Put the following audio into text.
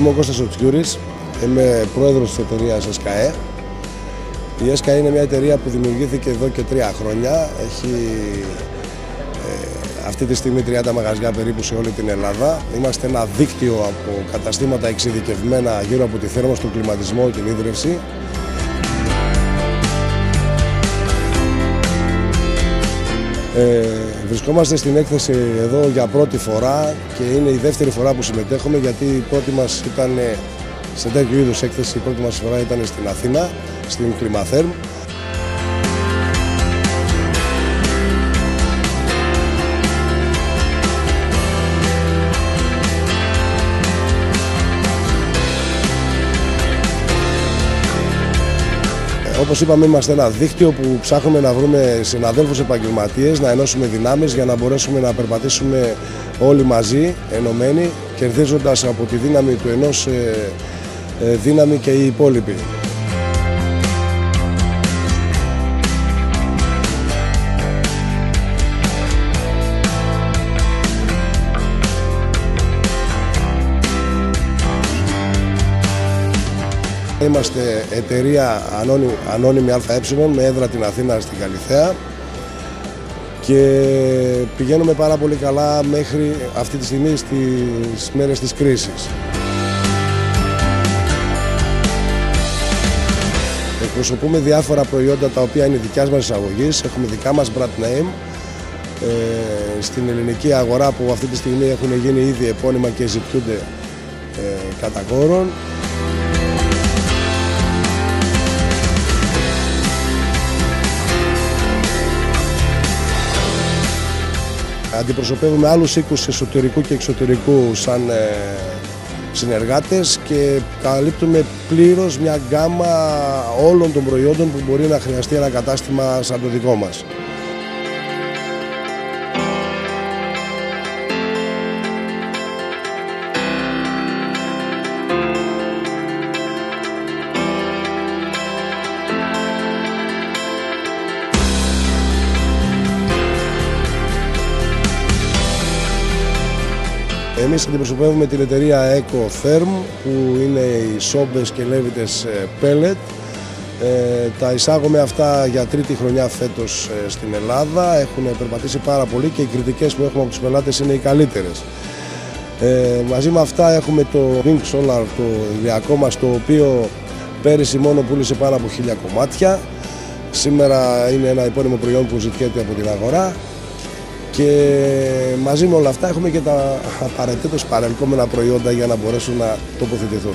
Είμαι ο Κώστας Οτσιούρης, είμαι πρόεδρος της εταιρείας ΕΣΚΑΕ. Η ΕΣΚΑΕ είναι μια εταιρεία που δημιουργήθηκε εδώ και 3 χρόνια. Έχει αυτή τη στιγμή 30 μαγαζιά περίπου σε όλη την Ελλάδα. Είμαστε ένα δίκτυο από καταστήματα εξειδικευμένα γύρω από τη θέρμανση, τον κλιματισμό, την ίδρυυση. Βρισκόμαστε στην έκθεση εδώ για πρώτη φορά και είναι η δεύτερη φορά που συμμετέχουμε, γιατί η πρώτη μας ήταν σε τέτοιου είδους έκθεση, η πρώτη μας φορά ήταν στην Αθήνα, στην Climatherm. Όπως είπαμε, είμαστε ένα δίκτυο που ψάχνουμε να βρούμε συναδέλφους επαγγελματίες, να ενώσουμε δυνάμεις για να μπορέσουμε να περπατήσουμε όλοι μαζί, ενωμένοι, κερδίζοντας από τη δύναμη του ενός δύναμη και οι υπόλοιποι. Είμαστε εταιρεία ανώνυμη ΑΕ με έδρα την Αθήνα στην Καλιθέα και πηγαίνουμε πάρα πολύ καλά μέχρι αυτή τη στιγμή στις μέρες της κρίσης. Εκπροσωπούμε διάφορα προϊόντα τα οποία είναι δικιάς μας εισαγωγής, έχουμε δικά μας brand name στην ελληνική αγορά που αυτή τη στιγμή έχουν γίνει ήδη επώνυμα και ζητιούνται κατά κόρον. Αντιπροσωπεύουμε άλλους οίκους εσωτερικού και εξωτερικού σαν συνεργάτες και καλύπτουμε πλήρως μια γκάμα όλων των προϊόντων που μπορεί να χρειαστεί ένα κατάστημα σαν το δικό μας. Εμείς αντιπροσωπεύουμε την εταιρεία EcoTherm, που είναι οι σόμπες και λέβητες pellet. Τα εισάγουμε αυτά για 3η χρονιά φέτος στην Ελλάδα. Έχουν περπατήσει πάρα πολύ και οι κριτικές που έχουμε από τους πελάτες είναι οι καλύτερες. Μαζί με αυτά έχουμε το Wing Solar, το ηλιακό μας, το οποίο πέρυσι μόνο πούλησε πάνω από 1000 κομμάτια. Σήμερα είναι ένα επώνυμο προϊόν που ζητιέται από την αγορά. Και μαζί με όλα αυτά έχουμε και τα απαραίτητος παρελκόμενα προϊόντα για να μπορέσουν να τοποθετηθούν.